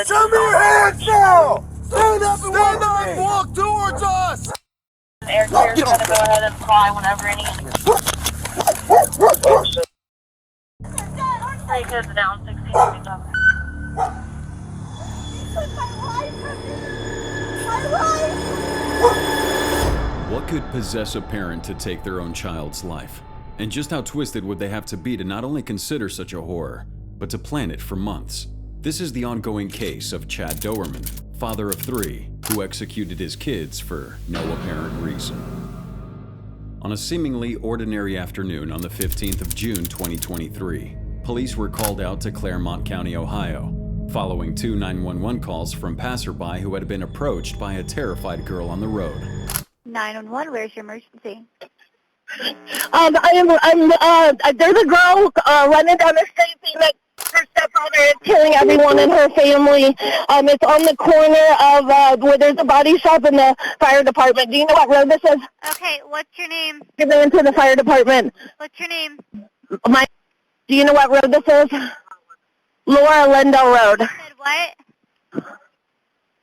Show me your hands now! Stand up and walk towards us! Air carrier's gonna go ahead and fly whenever any. Take us down 16. What could possess a parent to take their own child's life? And just how twisted would they have to be to not only consider such a horror, but to plan it for months? This is the ongoing case of Chad Dowerman, father of 3, who executed his kids for no apparent reason. On a seemingly ordinary afternoon on the 15th of June 2023, police were called out to Claremont County, Ohio, following 2 911 calls from passerby who had been approached by a terrified girl on the road. 911, where's your emergency? There's a girl running down the street saying that her stepfather is killing everyone in her family. It's on the corner of where there's a body shop in the fire department. Do you know what road this is? Okay, what's your name? Give it into the fire department. What's your name? Do you know what road this is? Laura Lindell Road. You said what?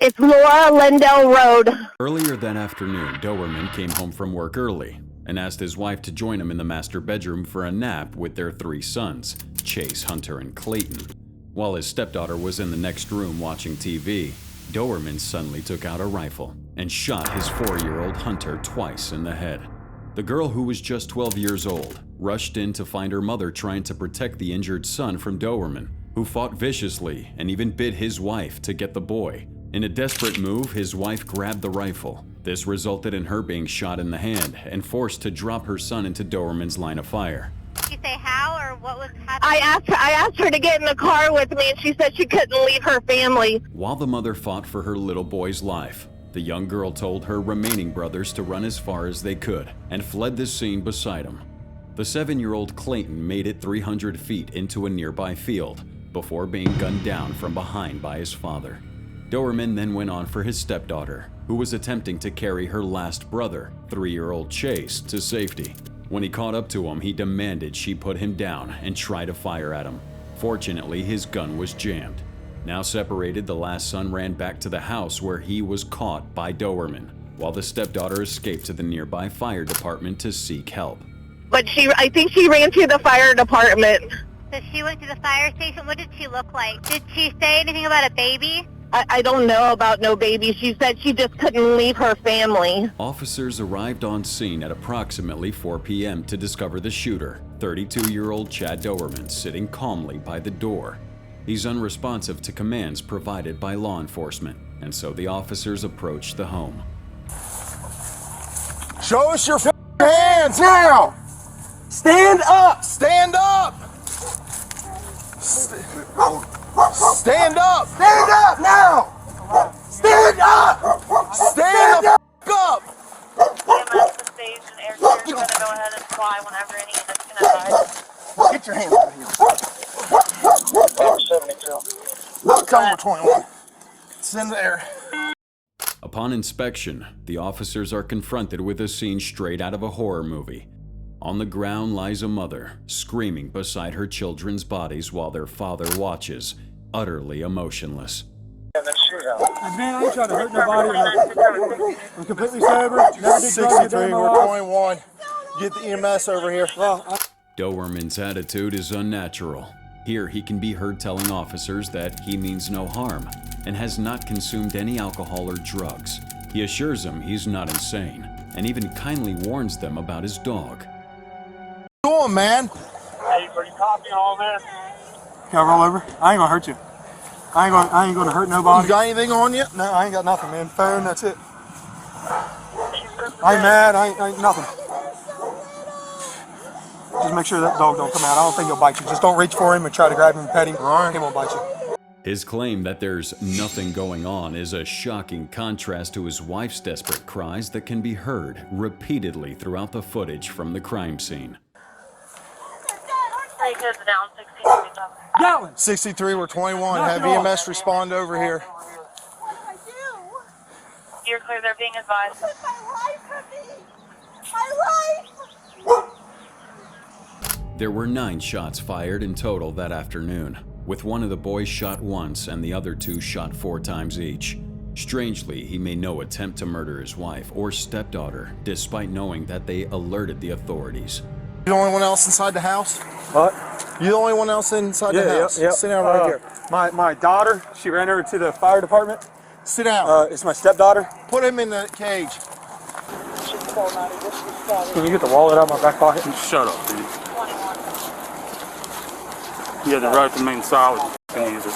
It's Laura Lindell Road. Earlier that afternoon, Dowerman came home from work early and asked his wife to join him in the master bedroom for a nap with their 3 sons, Chase, Hunter, and Clayton. While his stepdaughter was in the next room watching TV, Dowerman suddenly took out a rifle and shot his 4-year-old Hunter twice in the head. The girl, who was just 12 years old, rushed in to find her mother trying to protect the injured son from Dowerman, who fought viciously and even bit his wife to get the boy. In a desperate move, his wife grabbed the rifle. This resulted in her being shot in the hand and forced to drop her son into Dowerman's line of fire. Did you say how or what was happening? I asked her to get in the car with me, and she said she couldn't leave her family. While the mother fought for her little boy's life, the young girl told her remaining brothers to run as far as they could and fled the scene beside him. The 7-year-old Clayton made it 300 feet into a nearby field before being gunned down from behind by his father. Dowerman then went on for his stepdaughter, who was attempting to carry her last brother, 3-year-old Chase, to safety. When he caught up to him, he demanded she put him down and try to fire at him. Fortunately, his gun was jammed. Now separated, the last son ran back to the house where he was caught by Dowerman, while the stepdaughter escaped to the nearby fire department to seek help. But I think she ran to the fire department. So she went to the fire station. What did she look like? Did she say anything about a baby? I don't know about no baby. She said she just couldn't leave her family. Officers arrived on scene at approximately 4 p.m. to discover the shooter, 32-year-old Chad Dowerman, sitting calmly by the door. He's unresponsive to commands provided by law enforcement, and so the officers approached the home. Show us your hands now! Stand up! Stand up! Stand up! Stand up now! Stand up! Stand the f*** up! EMS to stage and air carrier's gonna go ahead and fly whenever any units can advise. Get your hands out of here. 72. Tell them we're 21. Send the air. Upon inspection, the officers are confronted with a scene straight out of a horror movie. On the ground lies a mother, screaming beside her children's bodies while their father watches, utterly emotionless. Man, I ain't trying to hurt nobody. I'm completely sober. Never did drugs a day 63, in my we're life. 21. Get the EMS over here. Dowerman's attitude is unnatural. Here he can be heard telling officers that he means no harm and has not consumed any alcohol or drugs. He assures them he's not insane and even kindly warns them about his dog. Go on, man. Hey, are you copying all this? Can I roll over? I ain't gonna hurt you. I ain't gonna hurt nobody. You got anything on you? No, I ain't got nothing, man. Phone, that's it. I ain't mad. I ain't nothing. Just make sure that dog don't come out. I don't think he'll bite you. Just don't reach for him and try to grab him and pet him. All right. He won't bite you. His claim that there's nothing going on is a shocking contrast to his wife's desperate cries that can be heard repeatedly throughout the footage from the crime scene. Take us down 16. Gatlin! 63, we're 21. Have Knock it off. EMS respond over here. You're clear, they're being advised. There were 9 shots fired in total that afternoon. with one of the boys shot once and the other two shot 4 times each. Strangely, he made no attempt to murder his wife or stepdaughter, despite knowing that they alerted the authorities. You the only one else inside the house? What? You the only one else inside the house? Yeah. Sit down right here. My daughter, she ran over to the fire department. Sit down. It's my stepdaughter. Put him in the cage. Can you get the wallet out of my back pocket? Shut up, dude. You had the right to remain silent. Can use it.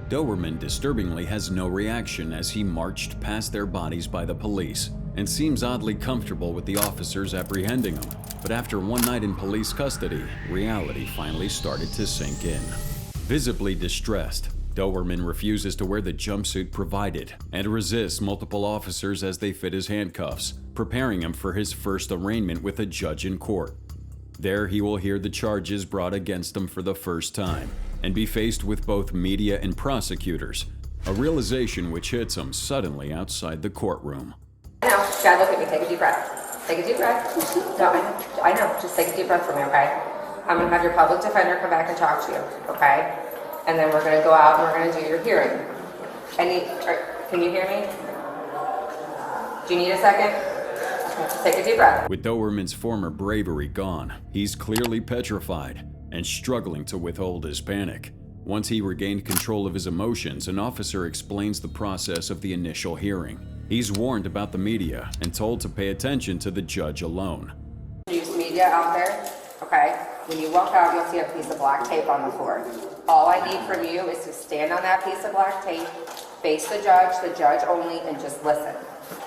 Doberman disturbingly has no reaction as he marched past their bodies by the police and seems oddly comfortable with the officers apprehending him. But after one night in police custody, reality finally started to sink in. Visibly distressed, Doberman refuses to wear the jumpsuit provided and resists multiple officers as they fit his handcuffs, preparing him for his first arraignment with a judge in court. There he will hear the charges brought against him for the first time and be faced with both media and prosecutors, a realization which hits him suddenly outside the courtroom. I know. Dad, look at me. Take a deep breath. Take a deep breath. No, I know. Just take a deep breath for me, okay? I'm going to have your public defender come back and talk to you, okay? And then we're going to go out and we're going to do your hearing. Can you hear me? Do you need a second? Just take a deep breath. With Doberman's former bravery gone, he's clearly petrified and struggling to withhold his panic. Once he regained control of his emotions, an officer explains the process of the initial hearing. He's warned about the media and told to pay attention to the judge alone. Use media out there, okay? When you walk out, you'll see a piece of black tape on the floor. All I need from you is to stand on that piece of black tape, face the judge only, and just listen.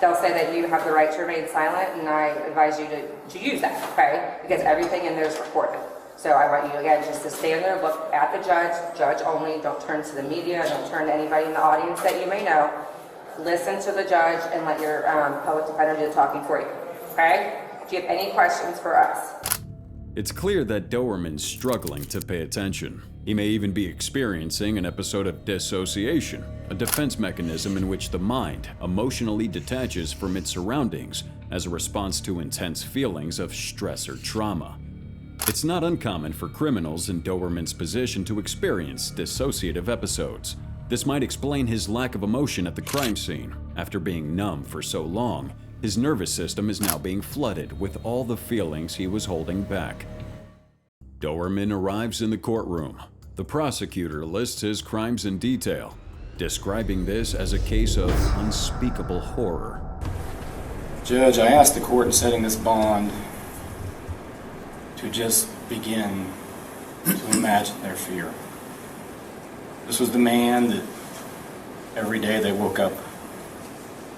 They'll say that you have the right to remain silent, and I advise you to use that, okay? Because everything in there is recorded. So I want you, again, just to stand there, look at the judge only. Don't turn to the media, don't turn to anybody in the audience that you may know. Listen to the judge and let your public defender do the talking for you, okay? Do you have any questions for us? It's clear that Doberman's struggling to pay attention. He may even be experiencing an episode of dissociation, a defense mechanism in which the mind emotionally detaches from its surroundings as a response to intense feelings of stress or trauma. It's not uncommon for criminals in Doberman's position to experience dissociative episodes. This might explain his lack of emotion at the crime scene. After being numb for so long, his nervous system is now being flooded with all the feelings he was holding back. Doberman arrives in the courtroom. The prosecutor lists his crimes in detail, describing this as a case of unspeakable horror. Judge, I asked the court in setting this bond to just begin to imagine their fear. This was the man that every day they woke up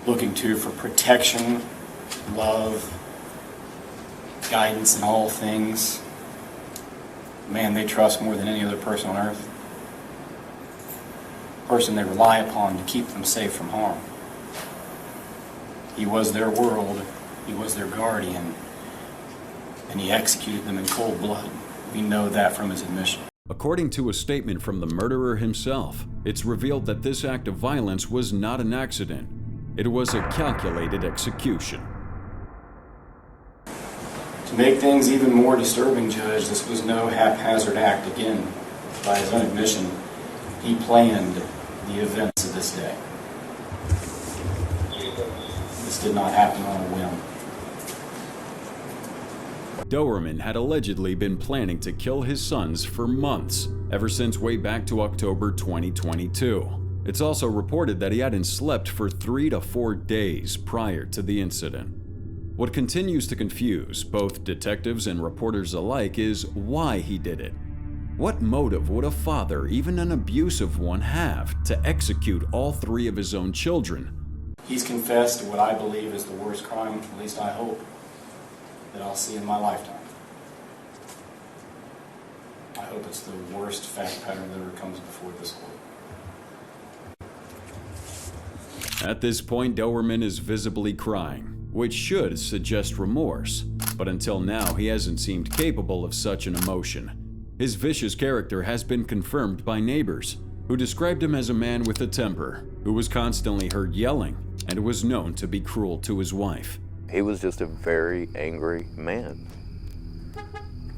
looking to for protection, love, guidance in all things. The man they trust more than any other person on earth. The person they rely upon to keep them safe from harm. He was their world, he was their guardian, and he executed them in cold blood. We know that from his admission. According to a statement from the murderer himself, it's revealed that this act of violence was not an accident. It was a calculated execution. To make things even more disturbing, Judge, this was no haphazard act. Again, by his own admission, he planned the events of this day. This did not happen on a whim. Doberman had allegedly been planning to kill his sons for months, ever since way back to October 2022. It's also reported that he hadn't slept for 3 to 4 days prior to the incident. What continues to confuse both detectives and reporters alike is why he did it. What motive would a father, even an abusive one, have to execute all 3 of his own children? He's confessed to what I believe is the worst crime, at least I hope, that I'll see in my lifetime. I hope it's the worst fact pattern that ever comes before this court. At this point, Doberman is visibly crying, which should suggest remorse, but until now he hasn't seemed capable of such an emotion. His vicious character has been confirmed by neighbors, who described him as a man with a temper, who was constantly heard yelling, and was known to be cruel to his wife. He was just a very angry man.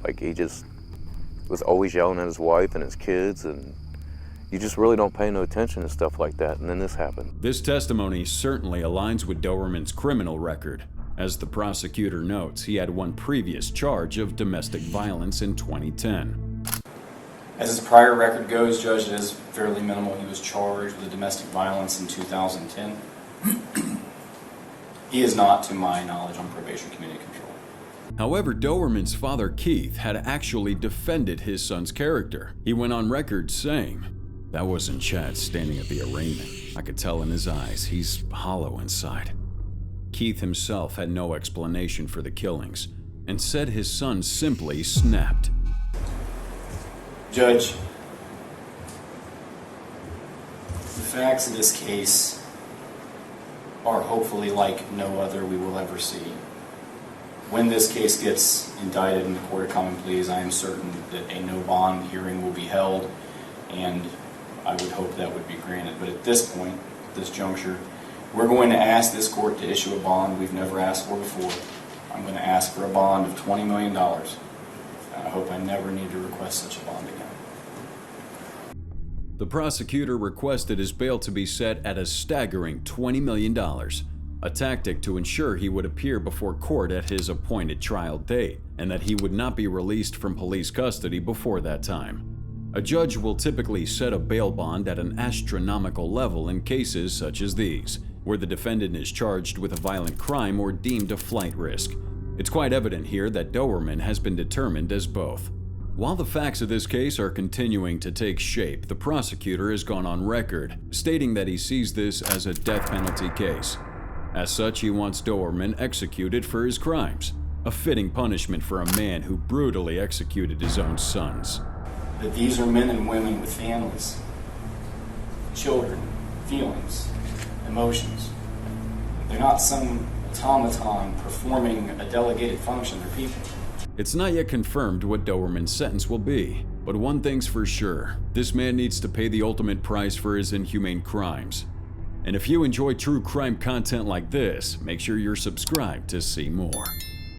Like, he just was always yelling at his wife and his kids, and you just really don't pay no attention to stuff like that, and then this happened. This testimony certainly aligns with Doberman's criminal record. As the prosecutor notes, he had one previous charge of domestic violence in 2010. As his prior record goes, Judge, it is fairly minimal. He was charged with domestic violence in 2010. He is not, to my knowledge, on probation community control. However, Doberman's father, Keith, had actually defended his son's character. He went on record saying, "That wasn't Chad standing at the arraignment. I could tell in his eyes, he's hollow inside." Keith himself had no explanation for the killings and said his son simply snapped. Judge, the facts of this case are hopefully like no other we will ever see. When this case gets indicted in the Court of Common Pleas, I am certain that a no bond hearing will be held, and I would hope that would be granted. But at this point, at this juncture, we're going to ask this court to issue a bond we've never asked for before. I'm going to ask for a bond of $20 million. I hope I never need to request such a bond again. The prosecutor requested his bail to be set at a staggering $20 million, a tactic to ensure he would appear before court at his appointed trial date, and that he would not be released from police custody before that time. A judge will typically set a bail bond at an astronomical level in cases such as these, where the defendant is charged with a violent crime or deemed a flight risk. It's quite evident here that Doberman has been determined as both. While the facts of this case are continuing to take shape, the prosecutor has gone on record stating that he sees this as a death penalty case. As such, he wants Doberman executed for his crimes, a fitting punishment for a man who brutally executed his own sons. That these are men and women with families, children, feelings, emotions. They're not some automaton performing a delegated function. They're people. It's not yet confirmed what Doberman's sentence will be, but one thing's for sure, this man needs to pay the ultimate price for his inhumane crimes. And if you enjoy true crime content like this, make sure you're subscribed to see more.